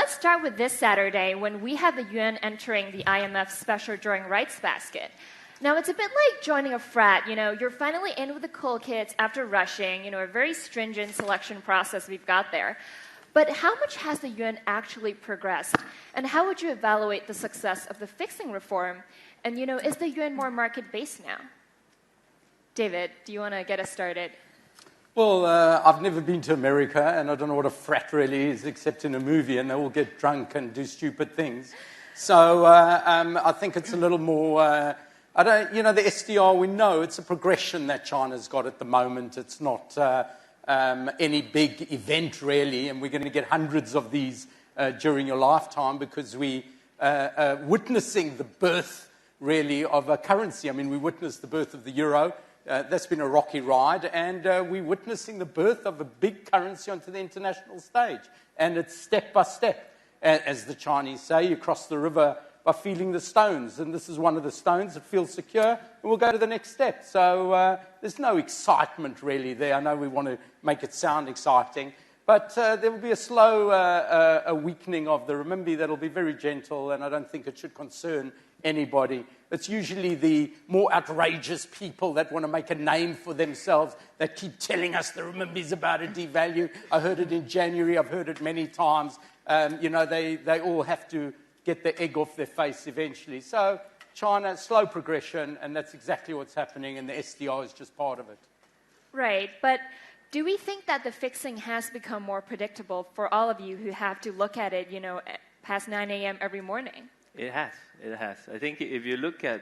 let's start with this Saturday when we had the yuan entering the IMF special drawing rights basket. Now, it's a bit like joining a frat. You're finally in with the cool kids after rushing, a very stringent selection process we've got there. But how much has the yuan actually progressed? And how would you evaluate the success of the fixing reform? And, is the yuan more market-based now? David, do you want to get us started? Well, I've never been to America, and I don't know what a frat really is, except in a movie, and they all get drunk and do stupid things. So I think it's a little more... the SDR, we know it's a progression that China's got at the moment. It's not any big event, really, and we're going to get hundreds of these during your lifetime because we are witnessing the birth, really, of a currency. I mean, we witnessed the birth of the euro. That's been a rocky ride, and we're witnessing the birth of a big currency onto the international stage. And it's step by step. As the Chinese say, you cross the river by feeling the stones, and this is one of the stones that feels secure, and we'll go to the next step. So there's no excitement really there. I know we want to make it sound exciting, but there will be a slow a weakening of the renminbi that will be very gentle, and I don't think it should concern anybody. It's usually the more outrageous people that want to make a name for themselves that keep telling us the renminbi is about to devalue. I heard it in January. I've heard it many times. They all have to get the egg off their face eventually. So China, slow progression, and that's exactly what's happening, and the SDR is just part of it. Right, but do we think that the fixing has become more predictable for all of you who have to look at it, past 9 a.m. every morning? It has. I think if you look at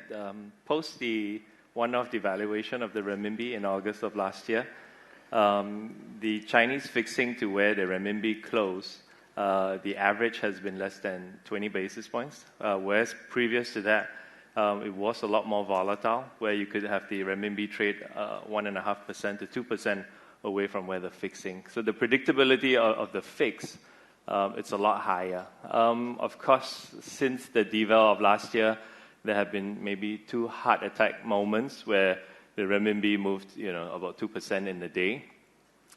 post the one-off devaluation of the renminbi in August of last year, the Chinese fixing to where the renminbi closed, the average has been less than 20 basis points, whereas previous to that, it was a lot more volatile, where you could have the renminbi trade 1.5% to 2% away from where the fixing. So the predictability of the fix, it's a lot higher. Of course, since the deval of last year, there have been maybe 2 heart attack moments where the renminbi moved, about 2% in a day.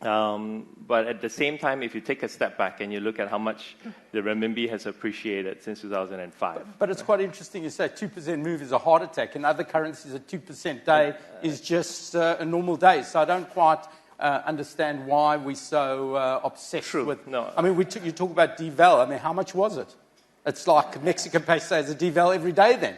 But at the same time, if you take a step back and you look at how much the renminbi has appreciated since 2005. But it's quite interesting you say 2% move is a heart attack. In other currencies, a 2% day is just a normal day. So I don't quite understand why we're so obsessed with... No. I mean, you talk about deval. I mean, how much was it? It's like Mexican peso is a deval every day then.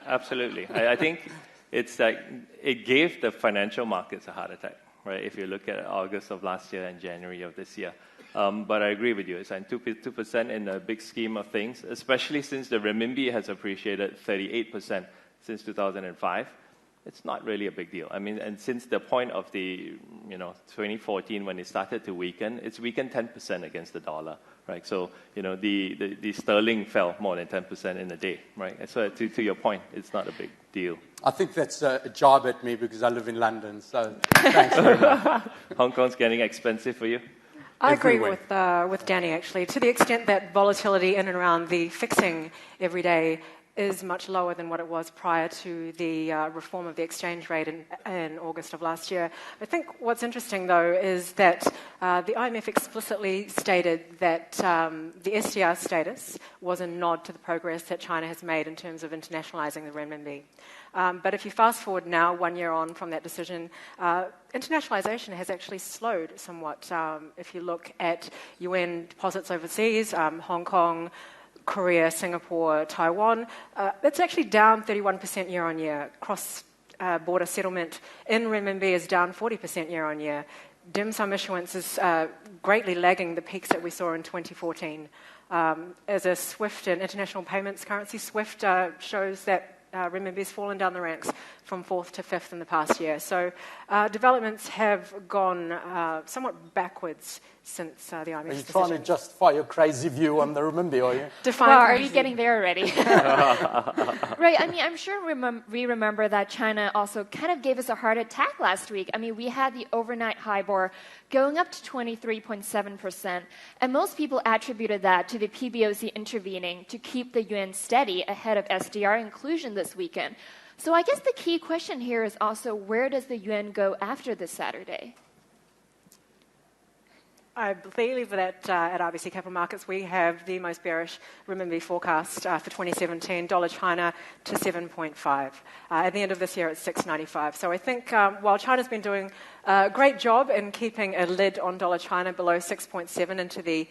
Absolutely. I think it's like it gave the financial markets a heart attack. Right, if you look at August of last year and January of this year. But I agree with you. It's 2% in the big scheme of things, especially since the renminbi has appreciated 38% since 2005. It's not really a big deal. I mean, and since the point of the 2014 when it started to weaken, it's weakened 10% against the dollar. Right, so the sterling fell more than 10% in a day. Right, so to your point, it's not a big deal. I think that's a job at me because I live in London. So thanks very much. Hong Kong's getting expensive for you. I agree with Danny actually, to the extent that volatility in and around the fixing every day is much lower than what it was prior to the reform of the exchange rate in August of last year. I think what's interesting, though, is that the IMF explicitly stated that the SDR status was a nod to the progress that China has made in terms of internationalizing the renminbi. But if you fast forward now, 1 year on from that decision, internationalization has actually slowed somewhat. If you look at UN deposits overseas, Hong Kong, Korea, Singapore, Taiwan, that's actually down 31% year on year. Cross-border settlement in renminbi is down 40% year on year. Dim sum issuance is greatly lagging the peaks that we saw in 2014. As a SWIFT and international payments currency, SWIFT shows that renminbi has fallen down the ranks from 4th to 5th in the past year. So developments have gone somewhat backwards since the IMF's decision. Are you decision. trying to justify your crazy view on the renminbi, are you? Well, are you getting there already? Right, I mean, I'm sure we remember that China also kind of gave us a heart attack last week. I mean, we had the overnight HIBOR going up to 23.7%, and most people attributed that to the PBOC intervening to keep the yuan steady ahead of SDR inclusion this weekend. So I guess the key question here is also, where does the yuan go after this Saturday? I believe that at RBC Capital Markets we have the most bearish renminbi forecast for 2017, dollar China to 7.5. At the end of this year it's 6.95. So I think while China's been doing a great job in keeping a lid on dollar China below 6.7 into the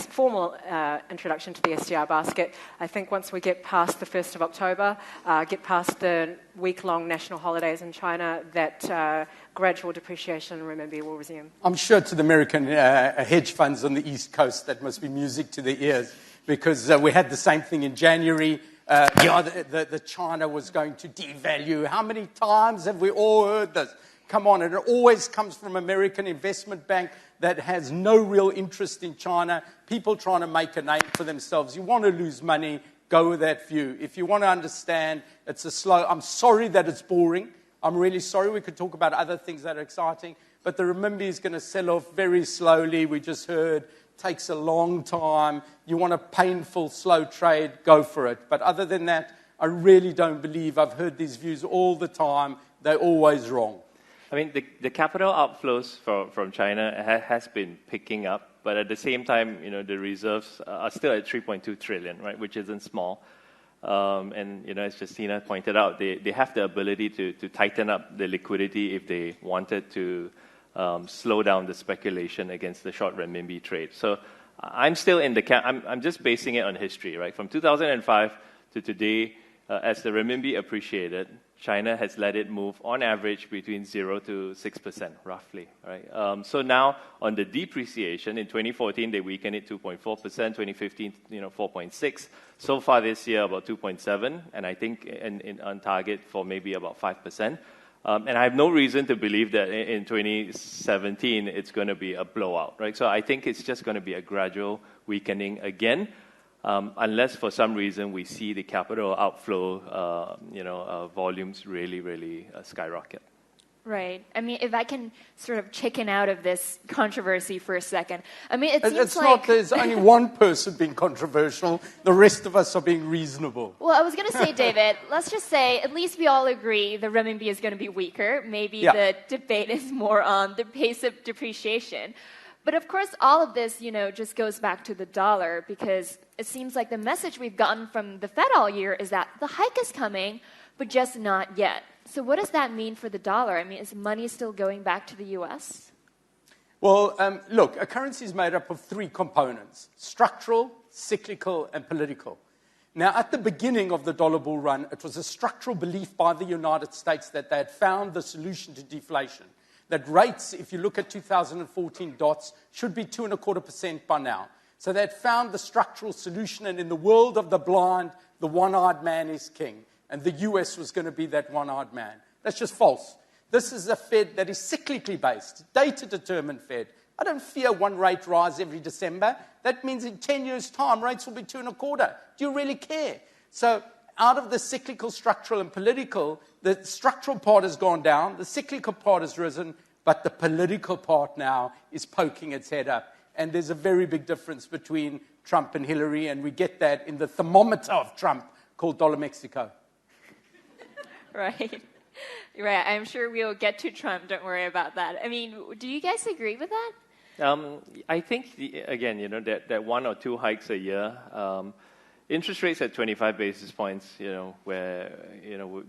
formal introduction to the SDR basket, I think once we get past the 1st of October, get past the week-long national holidays in China, that gradual depreciation in renminbi will resume. I'm sure to the American hedge funds on the East Coast that must be music to their ears, because we had the same thing in January. The China was going to devalue. How many times have we all heard this? Come on, and it always comes from American investment bank that has no real interest in China. People trying to make a name for themselves. You want to lose money, go with that view. If you want to understand, it's a slow... I'm sorry that it's boring. I'm really sorry. We could talk about other things that are exciting. But the renminbi is going to sell off very slowly. We just heard takes a long time. You want a painful, slow trade, go for it. But other than that, I really don't believe... I've heard these views all the time. They're always wrong. I mean, the capital outflows from China has been picking up, but at the same time, the reserves are still at 3.2 trillion, right, which isn't small. And, as Justina pointed out, they have the ability to tighten up the liquidity if they wanted to slow down the speculation against the short renminbi trade. So I'm still in the camp. I'm just basing it on history, right? From 2005 to today, as the renminbi appreciated, China has let it move on average between 0 to 6%, roughly, right? So now on the depreciation, in 2014 they weakened it 2.4%, 2015 4.6%. So far this year about 2.7%, and I think on target for maybe about 5%. And I have no reason to believe that in 2017 it's going to be a blowout, right? So I think it's just going to be a gradual weakening again. Unless for some reason we see the capital outflow, volumes really skyrocket. Right. I mean, if I can sort of chicken out of this controversy for a second. I mean, it seems it's like... not, there's only one person being controversial. The rest of us are being reasonable. Well, I was going to say, David, let's just say at least we all agree the renminbi is going to be weaker. Maybe the debate is more on the pace of depreciation. But of course, all of this, just goes back to the dollar, because it seems like the message we've gotten from the Fed all year is that the hike is coming, but just not yet. So what does that mean for the dollar? I mean, is money still going back to the U.S.? Well, look, a currency is made up of three components: structural, cyclical, and political. Now, at the beginning of the dollar bull run, it was a structural belief by the United States that they had found the solution to deflation. That rates, if you look at 2014 dots, should be 2.25% by now. So they had found the structural solution, and in the world of the blind, the one-eyed man is king. And the US was going to be that one-eyed man. That's just false. This is a Fed that is cyclically based, data-determined Fed. I don't fear one rate rise every December. That means in 10 years' time, rates will be 2.25%. Do you really care? So out of the cyclical, structural, and political, the structural part has gone down, the cyclical part has risen, but the political part now is poking its head up. And there's a very big difference between Trump and Hillary, and we get that in the thermometer of Trump called Dollar Mexico. Right. Right. I'm sure we'll get to Trump. Don't worry about that. I mean, do you guys agree with that? I think, again, that one or two hikes a year, interest rates at 25 basis points, where,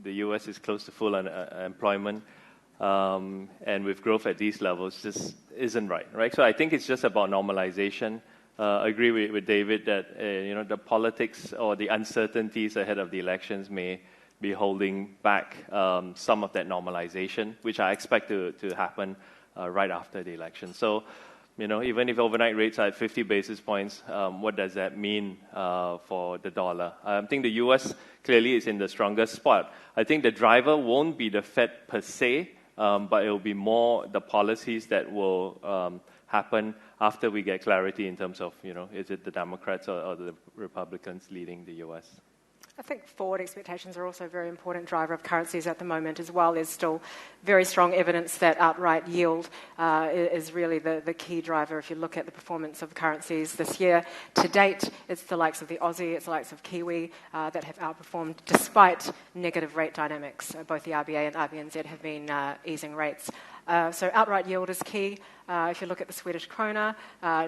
the U.S. is close to full employment, and with growth at these levels, just isn't right? So I think it's just about normalization. I agree with David that, the politics or the uncertainties ahead of the elections may be holding back some of that normalization, which I expect to happen right after the election. So, even if overnight rates are at 50 basis points, what does that mean for the dollar? I think the U.S. clearly is in the strongest spot. I think the driver won't be the Fed per se, but it will be more the policies that will happen after we get clarity in terms of, is it the Democrats or the Republicans leading the U.S.? I think forward expectations are also a very important driver of currencies at the moment as well. There's still very strong evidence that outright yield is really the key driver. If you look at the performance of currencies this year, to date, it's the likes of the Aussie, it's the likes of Kiwi that have outperformed despite negative rate dynamics. Both the RBA and RBNZ have been easing rates. So outright yield is key. If you look at the Swedish krona,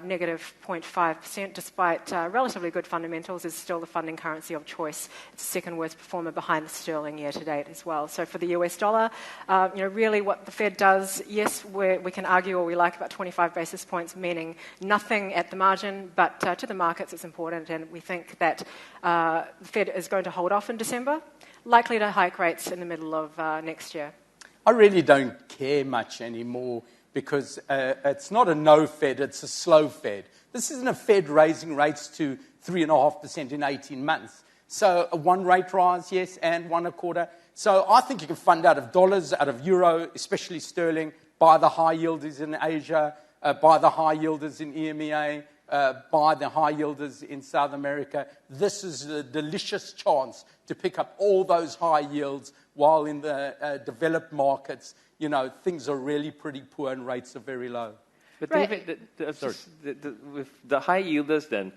negative 0.5%, despite relatively good fundamentals, is still the funding currency of choice. It's the second worst performer behind the sterling year to date as well. So for the US dollar, really what the Fed does, yes, we can argue all we like about 25 basis points, meaning nothing at the margin, but to the markets it's important, and we think that the Fed is going to hold off in December, likely to hike rates in the middle of next year. I really don't care much anymore because it's not a no Fed, it's a slow Fed. This isn't a Fed raising rates to 3.5% in 18 months. So a one rate rise, yes, and 1.25. So I think you can fund out of dollars, out of euro, especially sterling, buy the high yielders in Asia, buy the high yielders in EMEA, buy the high yielders in South America. This is a delicious chance to pick up all those high yields while in the developed markets, things are really pretty poor and rates are very low. But David, with the high yielders, then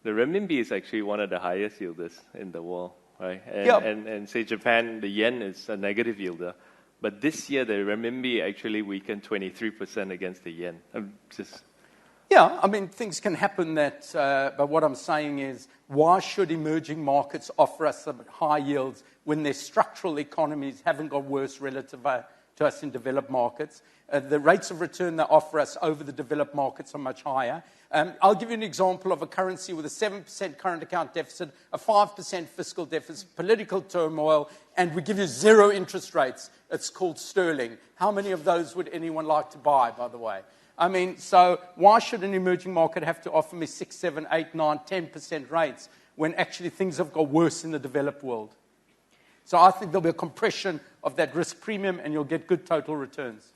the renminbi is actually one of the highest yielders in the world, right? And say Japan, the yen is a negative yielder. But this year, the renminbi actually weakened 23% against the yen. Yeah, I mean, things can happen but what I'm saying is, why should emerging markets offer us some high yields when their structural economies haven't got worse relative to us in developed markets? The rates of return they offer us over the developed markets are much higher. I'll give you an example of a currency with a 7% current account deficit, a 5% fiscal deficit, political turmoil, and we give you zero interest rates. It's called sterling. How many of those would anyone like to buy, by the way? I mean, so why should an emerging market have to offer me 6, 7, 8, 9, 10% rates when actually things have got worse in the developed world? So I think there'll be a compression of that risk premium and you'll get good total returns.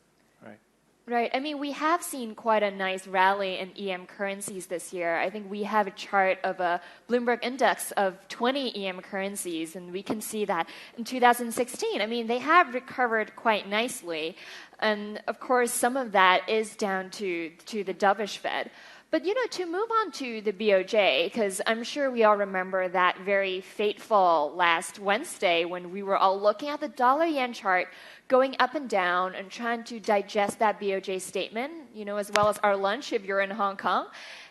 Right. I mean, we have seen quite a nice rally in EM currencies this year. I think we have a chart of a Bloomberg index of 20 EM currencies, and we can see that in 2016, they have recovered quite nicely. And, of course, some of that is down to the dovish Fed. But, to move on to the BOJ, because I'm sure we all remember that very fateful last Wednesday when we were all looking at the dollar-yen chart going up and down and trying to digest that BOJ statement, as well as our lunch if you're in Hong Kong.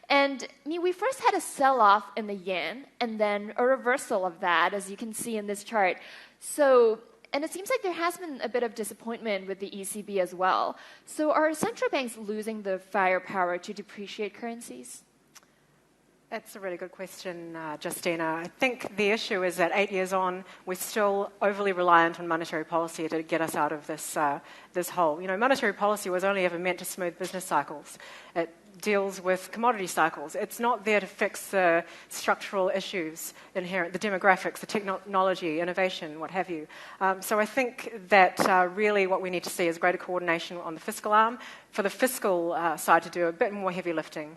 And we first had a sell-off in the yen and then a reversal of that, as you can see in this chart. And it seems like there has been a bit of disappointment with the ECB as well. So are central banks losing the firepower to depreciate currencies? That's a really good question, Justina. I think the issue is that 8 years on, we're still overly reliant on monetary policy to get us out of this hole. Monetary policy was only ever meant to smooth business cycles. It deals with commodity cycles. It's not there to fix the structural issues inherent, the demographics, the technology, innovation, what have you. So I think that really what we need to see is greater coordination on the fiscal arm for the fiscal side to do a bit more heavy lifting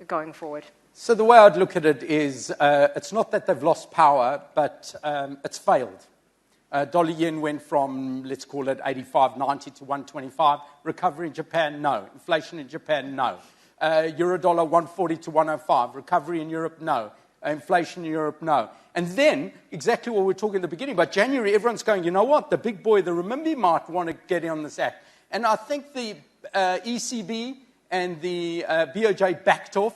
going forward. So the way I'd look at it is it's not that they've lost power, but it's failed. Dollar yen went from, let's call it 85.90 to 125. Recovery in Japan, no. Inflation in Japan, no. Euro dollar 140 to 105. Recovery in Europe, no. Inflation in Europe, no. And then, exactly what we were talking at the beginning, by January, everyone's going, you know what, the big boy, the renminbi, might want to get in on this act. And I think the ECB and the BOJ backed off.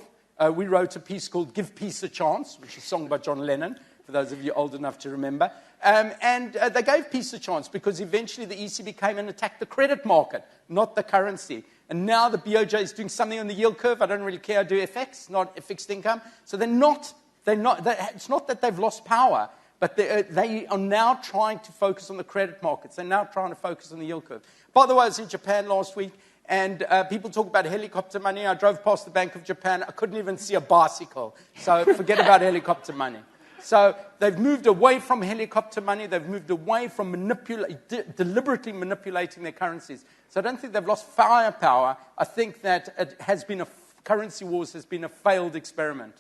We wrote a piece called Give Peace a Chance, which is sung by John Lennon, for those of you old enough to remember. And they gave peace a chance because eventually the ECB came and attacked the credit market, not the currency. And now the BOJ is doing something on the yield curve. I don't really care. I do FX, not fixed income. So it's not that they've lost power, but they are now trying to focus on the credit markets. They're now trying to focus on the yield curve. By the way, I was in Japan last week, and people talk about helicopter money. I drove past the Bank of Japan. I couldn't even see a bicycle. So forget about helicopter money. So they've moved away from helicopter money. They've moved away from deliberately manipulating their currencies. So I don't think they've lost firepower. I think that it has been currency wars has been a failed experiment.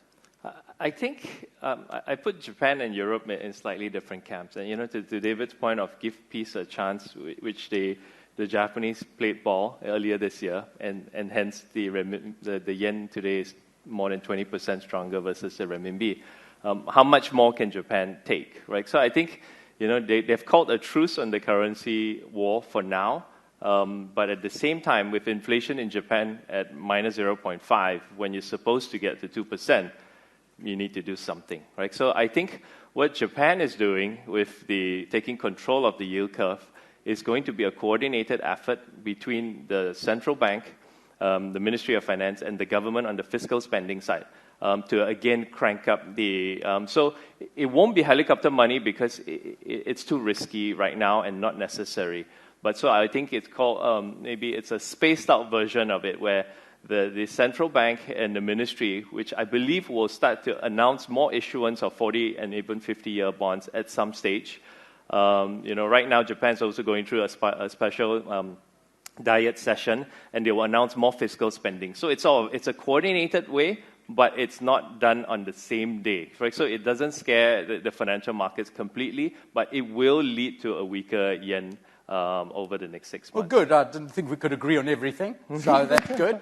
I think I put Japan and Europe in slightly different camps. And, to David's point of give peace a chance, which the Japanese played ball earlier this year, and hence the yen today is more than 20% stronger versus the renminbi. How much more can Japan take, right? So I think, they've called a truce on the currency war for now. But at the same time, with inflation in Japan at minus 0.5, when you're supposed to get to 2%, you need to do something, right? So I think what Japan is doing with the taking control of the yield curve is going to be a coordinated effort between the central bank, the Ministry of Finance, and the government on the fiscal spending side to again crank up the... so it won't be helicopter money because it's too risky right now and not necessary. But so I think it's called, maybe it's a spaced out version of it where the central bank and the ministry, which I believe will start to announce more issuance of 40 and even 50-year bonds at some stage. Right now Japan's also going through a special diet session, and they will announce more fiscal spending. So it's a coordinated way, but it's not done on the same day, right? So it doesn't scare the financial markets completely, but it will lead to a weaker yen over the next 6 months. Well, good. I didn't think we could agree on everything, so that's good.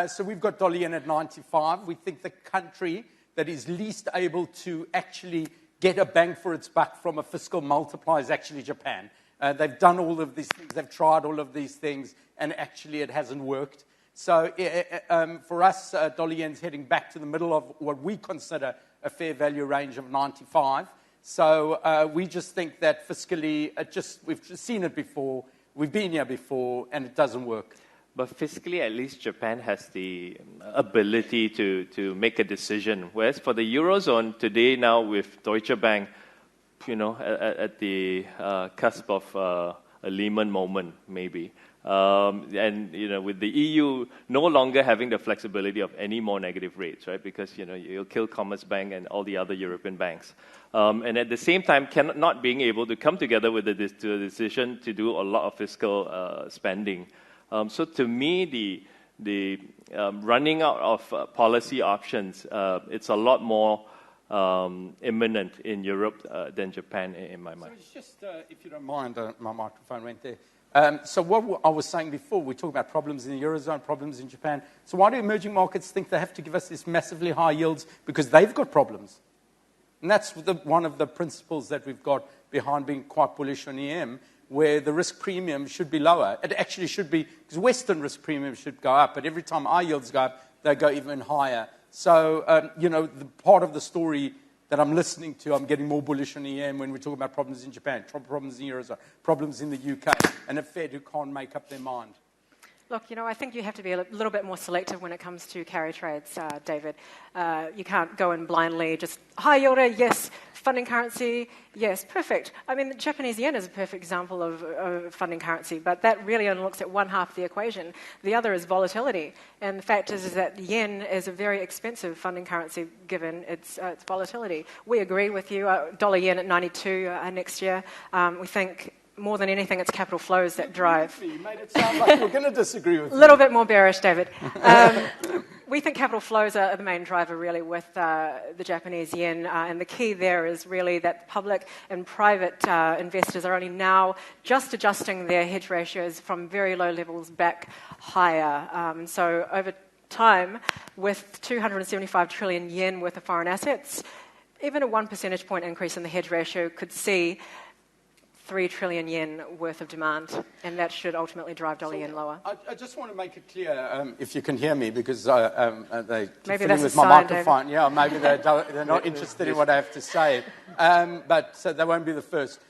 So we've got dollar yen at 95. We think the country that is least able to actually get a bang for its buck from a fiscal multiplier is actually Japan. They've done all of these things, they've tried all of these things, and actually it hasn't worked. So for us, dollar yen's heading back to the middle of what we consider a fair value range of 95. So we just think that fiscally, we've seen it before, we've been here before, and it doesn't work. But fiscally, at least Japan has the ability to make a decision. Whereas for the Eurozone, today now with Deutsche Bank, at the cusp of a Lehman moment, maybe. And, with the EU no longer having the flexibility of any more negative rates, right? Because, you'll kill Commerzbank and all the other European banks. And at the same time, not being able to come together with a decision to do a lot of fiscal spending. So to me, the running out of policy options, it's a lot more imminent in Europe than Japan, in my mind. So it's just, if you don't mind, my microphone went there. So what I was saying before, we talk about problems in the Eurozone, problems in Japan. So why do emerging markets think they have to give us these massively high yields? Because they've got problems. And that's one of the principles that we've got behind being quite bullish on EM, where the risk premium should be lower. It actually should be, because Western risk premium should go up, but every time our yields go up, they go even higher. So, the part of the story that I'm listening to, I'm getting more bullish on EM when we talk about problems in Japan, problems in Eurozone, problems in the UK, and a Fed who can't make up their mind. Look, I think you have to be a little bit more selective when it comes to carry trades, David. You can't go in blindly, just high yielder, yes, funding currency, yes, perfect. I mean, the Japanese yen is a perfect example of funding currency, but that really only looks at one half of the equation. The other is volatility. And the fact is that yen is a very expensive funding currency given its volatility. We agree with you, dollar yen at 92 next year. We think more than anything, it's capital flows that drive. You made it sound like we're going to disagree with you. A little bit more bearish, David. We think capital flows are the main driver, really, with the Japanese yen. And the key there is really that public and private investors are only now just adjusting their hedge ratios from very low levels back higher. So over time, with 275 trillion yen worth of foreign assets, even a 1 percentage point increase in the hedge ratio could see 3 trillion yen worth of demand, and that should ultimately drive dollar yen lower. I just want to make it clear, if you can hear me, because they keep maybe that's with a my sign, microphone. David. Yeah, maybe they're not interested in what I have to say, but so they won't be the first.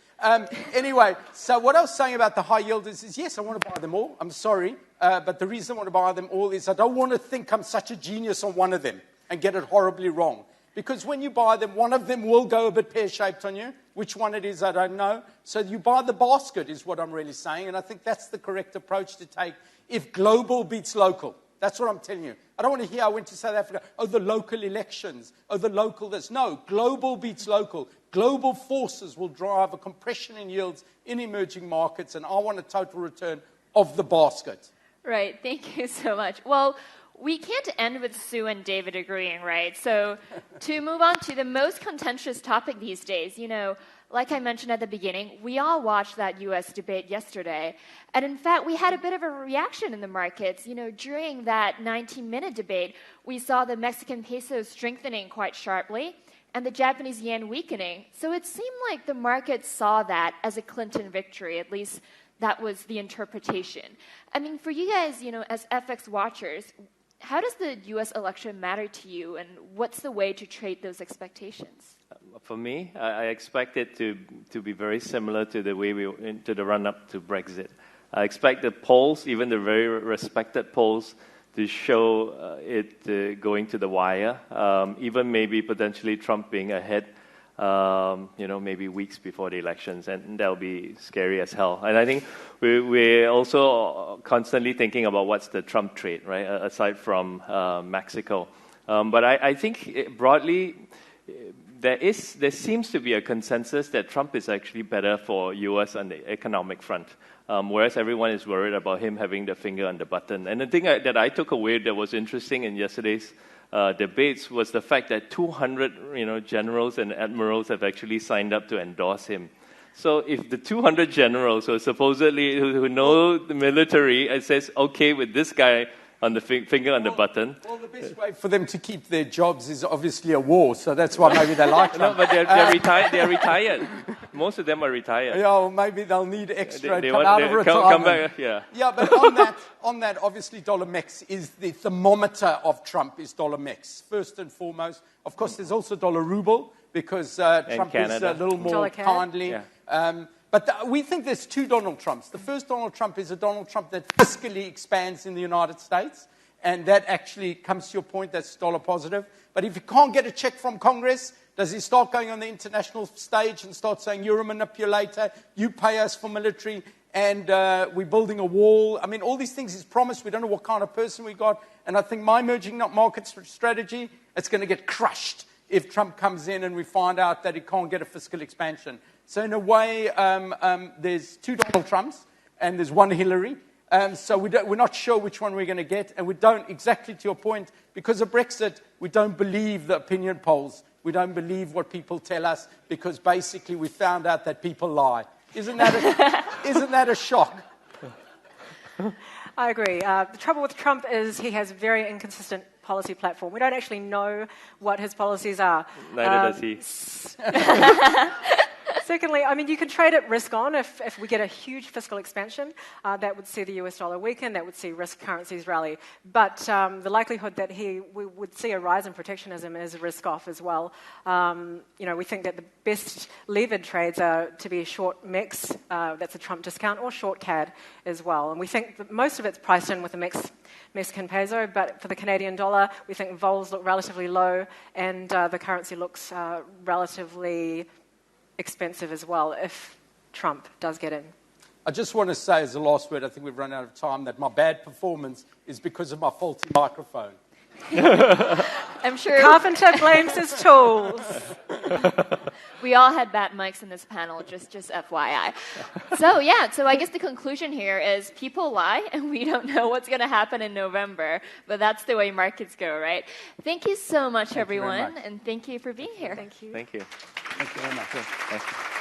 Anyway, so what I was saying about the high yield is yes, I want to buy them all. I'm sorry, but the reason I want to buy them all is I don't want to think I'm such a genius on one of them and get it horribly wrong. Because when you buy them, one of them will go a bit pear-shaped on you. Which one it is, I don't know. So you buy the basket is what I'm really saying, and I think that's the correct approach to take if global beats local. That's what I'm telling you. I don't want to hear I went to South Africa, the local elections, the local this. No, global beats local. Global forces will drive a compression in yields in emerging markets, and I want a total return of the basket. Right, thank you so much. Well, we can't end with Sue and David agreeing, right? So to move on to the most contentious topic these days, like I mentioned at the beginning, we all watched that U.S. debate yesterday. And in fact, we had a bit of a reaction in the markets. During that 19-minute debate, we saw the Mexican peso strengthening quite sharply and the Japanese yen weakening. So it seemed like the market saw that as a Clinton victory, at least that was the interpretation. I mean, for you guys, as FX watchers, how does the U.S. election matter to you, and what's the way to trade those expectations? For me, I expect it to be very similar to the way to the run-up to Brexit. I expect the polls, even the very respected polls, to show it going to the wire, even maybe potentially Trump being ahead, maybe weeks before the elections, and that'll be scary as hell. And I think we're also constantly thinking about what's the Trump trade, right, aside from Mexico. But I think broadly, there seems to be a consensus that Trump is actually better for U.S. on the economic front, whereas everyone is worried about him having the finger on the button. And the thing that I took away that was interesting in yesterday's debates was the fact that 200 generals and admirals have actually signed up to endorse him. So if the 200 generals who supposedly who know the military and says, okay, with this guy on the finger on the button. Well, the best way for them to keep their jobs is obviously a war, so that's why maybe they like No, Trump. but they're retired. Most of them are retired. Yeah, well, maybe they'll need extra They come out of retirement. come back, yeah. Yeah, but on that, obviously dollar mix is the thermometer of Trump is dollar mix, first and foremost. Of course, there's also dollar ruble, because Trump Canada. is a little more kindly. Yeah. But we think there's two Donald Trumps. The first Donald Trump is a Donald Trump that fiscally expands in the United States, and that actually comes to your point, that's dollar positive. But if he can't get a check from Congress, does he start going on the international stage and start saying, you're a manipulator, you pay us for military, and we're building a wall? I mean, all these things he's promised. We don't know what kind of person we got. And I think my emerging market strategy, it's going to get crushed if Trump comes in and we find out that he can't get a fiscal expansion. So in a way, there's two Donald Trumps and there's one Hillary. So we're not sure which one we're going to get. And we don't, exactly to your point, because of Brexit, we don't believe the opinion polls. We don't believe what people tell us, because basically we found out that people lie. Isn't that a shock? I agree. The trouble with Trump is he has a very inconsistent policy platform. We don't actually know what his policies are. Neither does he. Secondly, I mean, you can trade it risk on if we get a huge fiscal expansion. That would see the US dollar weaken, that would see risk currencies rally. But the likelihood that we would see a rise in protectionism is risk off as well. We think that the best levered trades are to be a short mix, that's a Trump discount, or short CAD as well. And we think that most of it's priced in with the Mexican peso, but for the Canadian dollar, we think vols look relatively low, and the currency looks relatively expensive as well if Trump does get in. I just want to say as a last word, I think we've run out of time, that my bad performance is because of my faulty microphone. I'm sure Carpenter blames his tools. we all had bad mics in this panel, just FYI. So I guess the conclusion here is people lie, and we don't know what's going to happen in November, but that's the way markets go, right? Thank you so much, everyone, and thank you for being here. Thank you. Thank you. Thank you very much. Thank you.